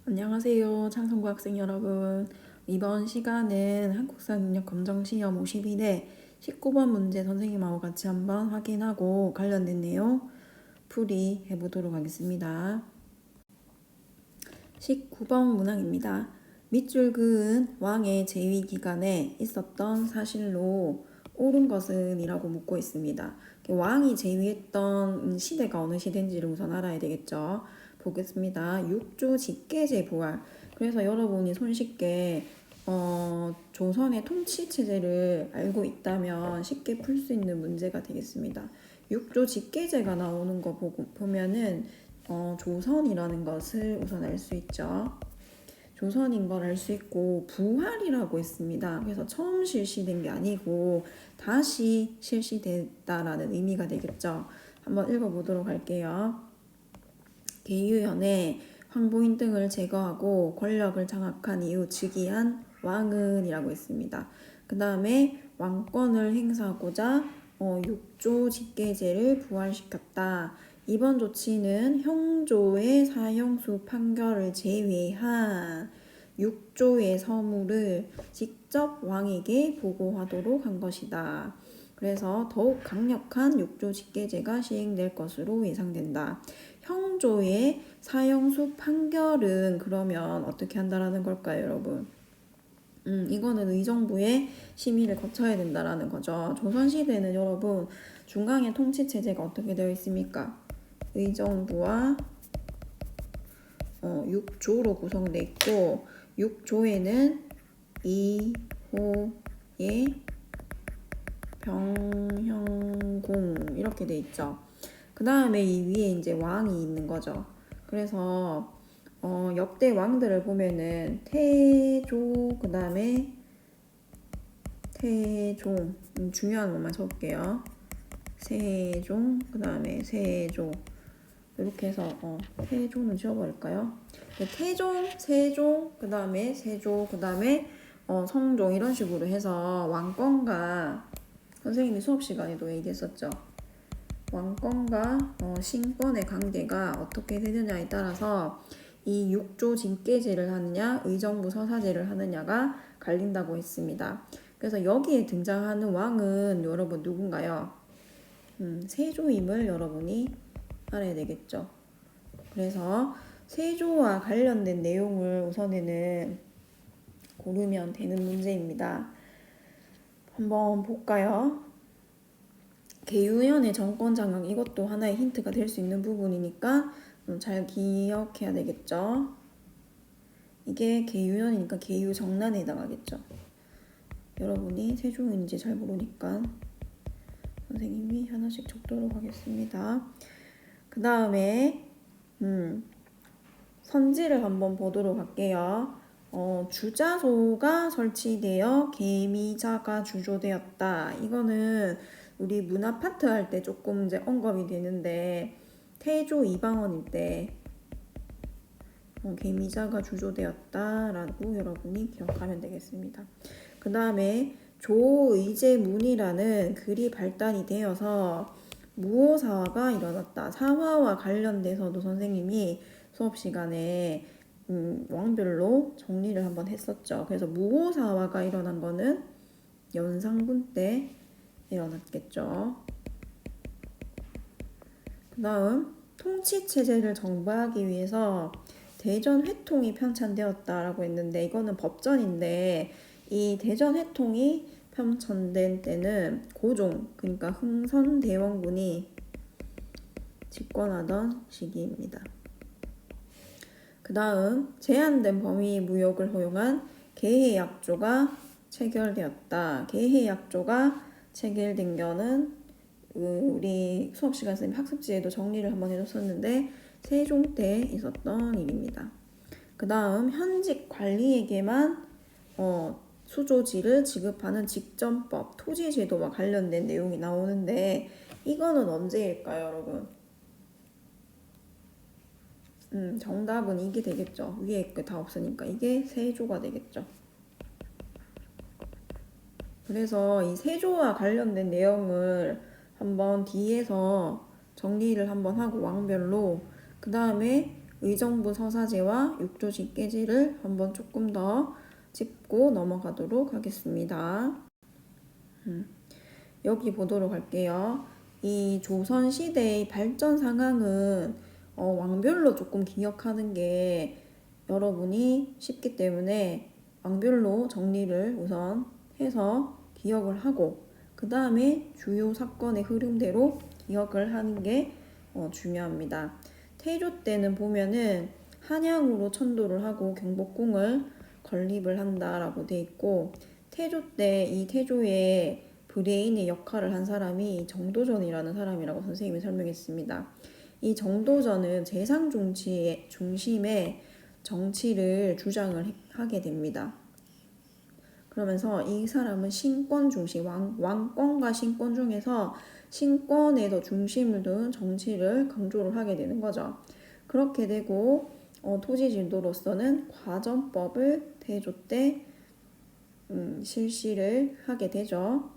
안녕하세요. 창성고 학생 여러분. 이번 시간은 한국사 능력 검정 시험 52대 19번 문제 선생님하고 같이 한번 확인하고 관련된 내용 풀이 해보도록 하겠습니다. 19번 문항입니다. 밑줄 그은 왕의 재위 기간에 있었던 사실로 옳은 것은 이라고 묻고 있습니다. 왕이 재위했던 시대가 어느 시대인지를 우선 알아야 되겠죠. 보겠습니다. 6조 직계제 부활. 그래서 여러분이 손쉽게 조선의 통치 체제를 알고 있다면 쉽게 풀 수 있는 문제가 되겠습니다. 6조 직계제가 나오는 거 보면은 조선이라는 것을 우선 알 수 있죠. 조선인 걸 알 수 있고 부활이라고 했습니다. 그래서 처음 실시된 게 아니고 다시 실시됐다라는 의미가 되겠죠. 한번 읽어보도록 할게요. 계유연에 황보인 등을 제거하고 권력을 장악한 이후 즉위한 왕은 이라고 했습니다. 그 다음에 왕권을 행사하고자 6조 직계제를 부활시켰다. 이번 조치는 형조의 사형수 판결을 제외한 6조의 서무를 직접 왕에게 보고하도록 한 것이다. 그래서 더욱 강력한 6조 직계제가 시행될 것으로 예상된다. 형조의 사형수 판결은 그러면 어떻게 한다라는 걸까요, 여러분? 이거는 의정부의 심의를 거쳐야 된다라는 거죠. 조선시대는 여러분 중앙의 통치체제가 어떻게 되어 있습니까? 의정부와 6조로 구성되어 있고 6조에는 이호의 병형공 이렇게 돼 있죠. 그 다음에 이 위에 이제 왕이 있는 거죠. 그래서 역대 왕들을 보면은 태조, 그 다음에 태종, 중요한 것만 적을게요. 세종, 그 다음에 세조. 이렇게 해서 태조는 지워버릴까요? 태종, 세종, 그 다음에 세조, 그 다음에 성종 이런 식으로 해서 왕권과 선생님이 수업 시간에도 얘기했었죠. 왕권과 신권의 관계가 어떻게 되느냐에 따라서 이 6조 직계제를 하느냐 의정부 서사제를 하느냐가 갈린다고 했습니다. 그래서 여기에 등장하는 왕은 여러분 누군가요? 세조임을 여러분이 알아야 되겠죠. 그래서 세조와 관련된 내용을 우선에는 고르면 되는 문제입니다. 한번 볼까요? 계유연의 정권 장악, 이것도 하나의 힌트가 될 수 있는 부분이니까 잘 기억해야 되겠죠. 이게 계유연이니까 계유정난에 해당하겠죠. 여러분이 세종인지 잘 모르니까 선생님이 하나씩 적도록 하겠습니다. 그 다음에 선지를 한번 보도록 할게요. 주자소가 설치되어 계미자가 주조되었다. 이거는 우리 문화 파트 할 때 조금 이제 언급이 되는데 태조 이방원일 때 계미자가 주조되었다라고 여러분이 기억하면 되겠습니다. 그 다음에 조의제문이라는 글이 발달이 되어서 무호사화가 일어났다. 사화와 관련돼서도 선생님이 수업 시간에 왕별로 정리를 한번 했었죠. 그래서 무호사화가 일어난 거는 연산군 때 일어났겠죠. 그 다음 통치체제를 정벌하기 위해서 대전회통이 편찬되었다라고 했는데 이거는 법전인데 이 대전회통이 편찬된 때는 고종, 그러니까 흥선대원군이 집권하던 시기입니다. 그 다음 제한된 범위 무역을 허용한 계해약조가 체결되었다. 계해약조가 체결된 거는 우리 수업시간 선생님 학습지에도 정리를 한번 해줬었는데 세종 때 있었던 일입니다. 그 다음 현직 관리에게만 수조지를 지급하는 직전법, 토지제도와 관련된 내용이 나오는데 이거는 언제일까요, 여러분? 정답은 이게 되겠죠. 위에 게 다 없으니까 이게 세조가 되겠죠. 그래서 이 세조와 관련된 내용을 한번 뒤에서 정리를 한번 하고 왕별로 그 다음에 의정부 서사제와 육조 직계제를 한번 조금 더 짚고 넘어가도록 하겠습니다. 여기 보도록 할게요. 이 조선시대의 발전 상황은 왕별로 조금 기억하는 게 여러분이 쉽기 때문에 왕별로 정리를 우선 해서 기억을 하고 그 다음에 주요 사건의 흐름대로 기억을 하는 게 중요합니다. 태조 때는 보면은 한양으로 천도를 하고 경복궁을 건립을 한다라고 돼 있고 태조 때 이 태조의 브레인의 역할을 한 사람이 정도전이라는 사람이라고 선생님이 설명했습니다. 이 정도전은 재상 중심의 정치를 주장을 하게 됩니다. 그러면서 이 사람은 신권 중심, 왕권과 신권 중에서 신권에 더 중심을 둔 정치를 강조를 하게 되는 거죠. 그렇게 되고 토지 진도로서는 과전법을 태조 때 실시를 하게 되죠.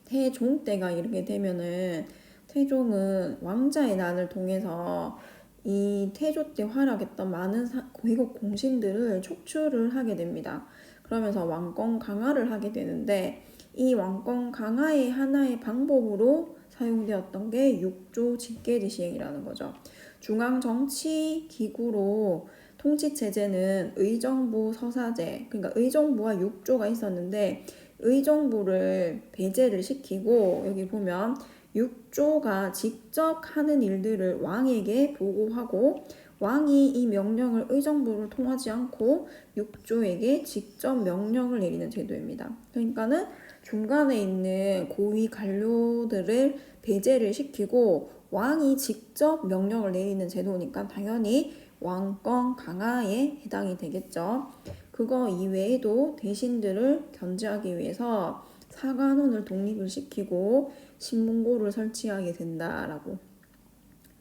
태종 때가 이렇게 되면은 태종은 왕자의 난을 통해서 이 태조 때 활약했던 많은 고위급 공신들을 촉출을 하게 됩니다. 그러면서 왕권 강화를 하게 되는데 이 왕권 강화의 하나의 방법으로 사용되었던 게 육조 직계제 시행이라는 거죠. 중앙 정치 기구로 통치 체제는 의정부 서사제, 그러니까 의정부와 육조가 있었는데 의정부를 배제를 시키고 여기 보면 육조가 직접 하는 일들을 왕에게 보고하고 왕이 이 명령을 의정부를 통하지 않고 육조에게 직접 명령을 내리는 제도입니다. 그러니까는 중간에 있는 고위 관료들을 배제를 시키고 왕이 직접 명령을 내리는 제도니까 당연히 왕권 강화에 해당이 되겠죠. 그거 이외에도 대신들을 견제하기 위해서 사관원을 독립을 시키고 신문고를 설치하게 된다라고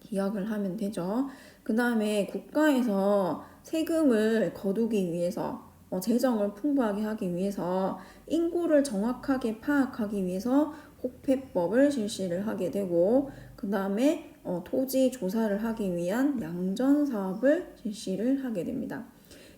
기억을 하면 되죠. 그 다음에 국가에서 세금을 거두기 위해서 재정을 풍부하게 하기 위해서 인구를 정확하게 파악하기 위해서 호패법을 실시를 하게 되고 그 다음에 토지 조사를 하기 위한 양전 사업을 실시를 하게 됩니다.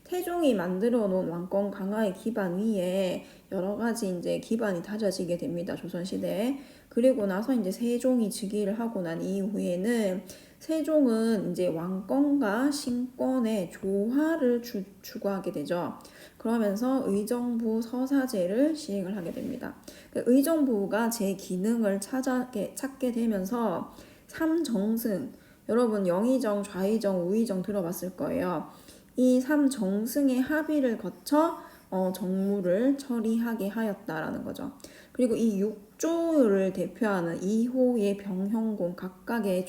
태종이 만들어 놓은 왕권 강화의 기반 위에 여러 가지 이제 기반이 다져지게 됩니다. 조선시대에. 그리고 나서 이제 세종이 즉위를 하고 난 이후에는 세종은 이제 왕권과 신권의 조화를 추구하게 되죠. 그러면서 의정부 서사제를 시행을 하게 됩니다. 의정부가 제 기능을 찾게 되면서 삼정승, 여러분 영의정, 좌의정, 우의정 들어봤을 거예요. 이 삼정승의 합의를 거쳐 정무를 처리하게 하였다라는 거죠. 그리고 이 육조를 대표하는 2호의 병형공 각각의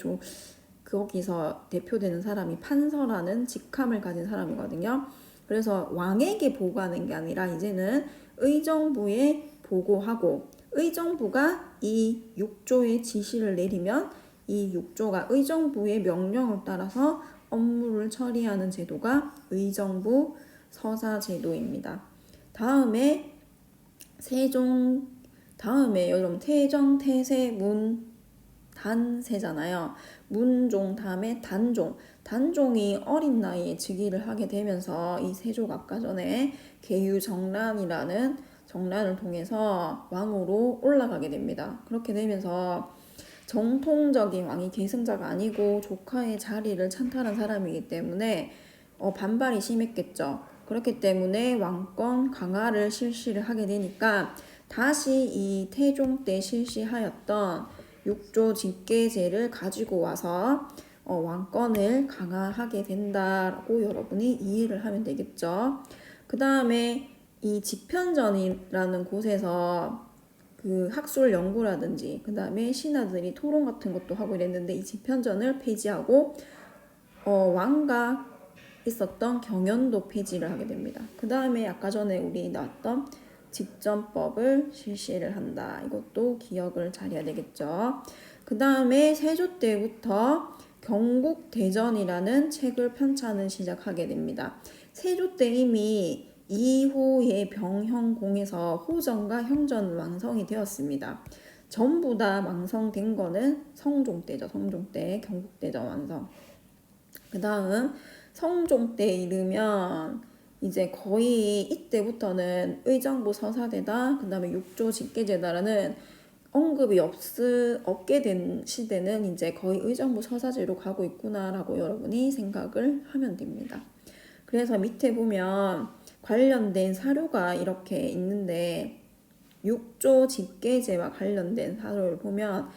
거기서 대표되는 사람이 판서라는 직함을 가진 사람이거든요. 그래서 왕에게 보고하는 게 아니라 이제는 의정부에 보고하고 의정부가 이 육조의 지시를 내리면 이 육조가 의정부의 명령을 따라서 업무를 처리하는 제도가 의정부 서사제도입니다. 다음에 여러분 태정, 태세, 문, 단세잖아요. 문종 다음에 단종. 단종이 어린 나이에 즉위를 하게 되면서 이 세조가 아까 전에 계유정란이라는 정란을 통해서 왕으로 올라가게 됩니다. 그렇게 되면서 정통적인 왕이 계승자가 아니고 조카의 자리를 찬탈한 사람이기 때문에 반발이 심했겠죠. 그렇기 때문에 왕권 강화를 실시를 하게 되니까 다시 이 태종 때 실시하였던 육조 직계제를 가지고 와서 왕권을 강화하게 된다고 여러분이 이해를 하면 되겠죠. 그 다음에 이 집현전이라는 곳에서 그 학술 연구라든지 그 다음에 신하들이 토론 같은 것도 하고 이랬는데 이 집현전을 폐지하고 왕과 있었던 경연도 폐지를 하게 됩니다. 그 다음에 아까 전에 우리 나왔던 직전법을 실시를 한다. 이것도 기억을 잘해야 되겠죠. 그 다음에 세조 때부터 경국대전이라는 책을 편찬을 시작하게 됩니다. 세조 때 이미 2호의 병형공에서 호전과 형전 완성이 되었습니다. 전부 다 완성된 거는 성종 때죠. 성종 때 경국대전 완성. 그 다음 성종 때 이르면 이제 거의 이때부터는 의정부 서사대다, 그 다음에 육조 직계제다라는 언급이 없게 된 시대는 이제 거의 의정부 서사제로 가고 있구나라고 여러분이 생각을 하면 됩니다. 그래서 밑에 보면 관련된 사료가 이렇게 있는데 육조 직계제와 관련된 사료를 보면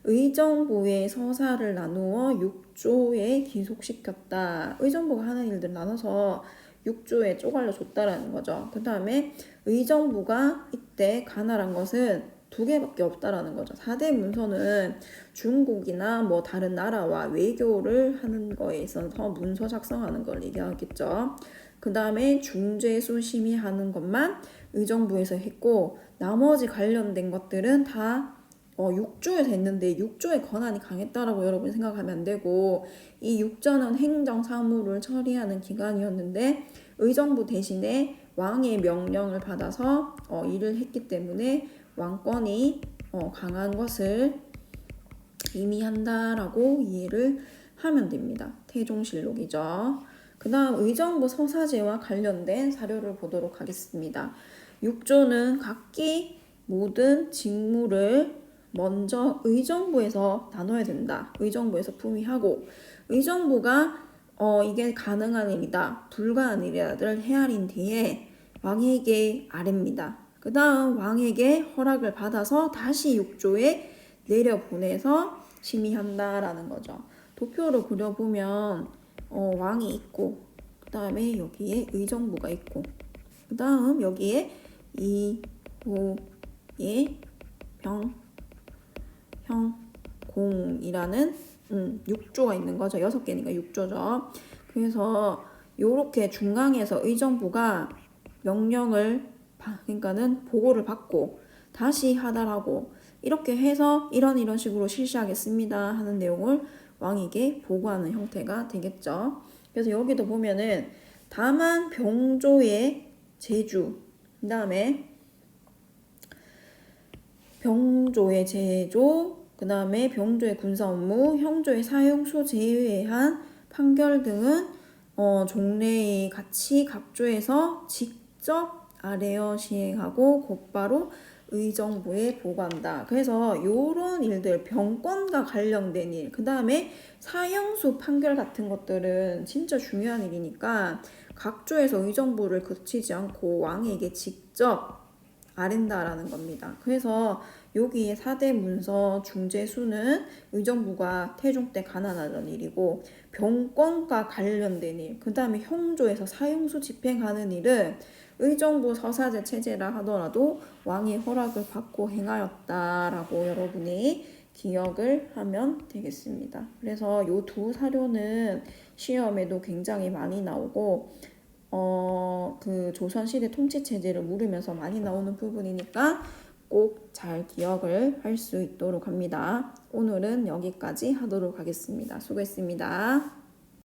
의정부의 서사를 나누어 육조에 기속시켰다. 의정부가 하는 일들 나눠서 육조에 쪼갈려 줬다라는 거죠. 그 다음에 의정부가 이때 관할한 것은 두 개밖에 없다라는 거죠. 4대 문서는 중국이나 뭐 다른 나라와 외교를 하는 거에 있어서 문서 작성하는 걸 얘기하겠죠. 그 다음에 중죄수 심의하는 것만 의정부에서 했고 나머지 관련된 것들은 다 육조에서 했는데 육조의 권한이 강했다라고 여러분이 생각하면 안 되고, 이 육조는 행정사무를 처리하는 기관이었는데 의정부 대신에 왕의 명령을 받아서 일을 했기 때문에 왕권이 강한 것을 의미한다라고 이해를 하면 됩니다. 태종실록이죠. 그 다음 의정부 서사제와 관련된 사료를 보도록 하겠습니다. 육조는 각기 모든 직무를 먼저 의정부에서 나눠야 된다. 의정부에서 품위하고, 의정부가 이게 가능한 일이다, 불가한 일이다를 헤아린 뒤에 왕에게 아뢰입니다. 그 다음 왕에게 허락을 받아서 다시 육조에 내려보내서 심의한다라는 거죠. 도표로 그려보면 왕이 있고, 그 다음에 여기에 의정부가 있고, 그 다음 여기에 이호의 병형공이라는 육조가 있는 거죠. 6개니까 육조죠. 그래서 요렇게 중앙에서 의정부가 명령을 그러니까는 보고를 받고 다시 하달하고 이렇게 해서 이런 식으로 실시하겠습니다 하는 내용을 왕에게 보고하는 형태가 되겠죠. 그래서 여기도 보면은 다만 병조의 제주, 그 다음에 병조의 제조, 그 다음에 병조의 군사 업무, 형조의 사용수 제외한 판결 등은 종래에 같이 각조에서 직접 아뢰어 시행하고 곧바로 의정부에 보고한다. 그래서 요런 일들, 병권과 관련된 일, 그 다음에 사형수 판결 같은 것들은 진짜 중요한 일이니까 각조에서 의정부를 거치지 않고 왕에게 직접 아랜다라는 겁니다. 그래서 여기에 4대 문서 중재수는 의정부가 태종 때 관할하던 일이고, 병권과 관련된 일, 그 다음에 형조에서 사형수 집행하는 일은 의정부 서사제 체제라 하더라도 왕의 허락을 받고 행하였다라고 여러분이 기억을 하면 되겠습니다. 그래서 이 두 사료는 시험에도 굉장히 많이 나오고 그 조선시대 통치체제를 물으면서 많이 나오는 부분이니까 꼭 잘 기억을 할 수 있도록 합니다. 오늘은 여기까지 하도록 하겠습니다. 수고했습니다.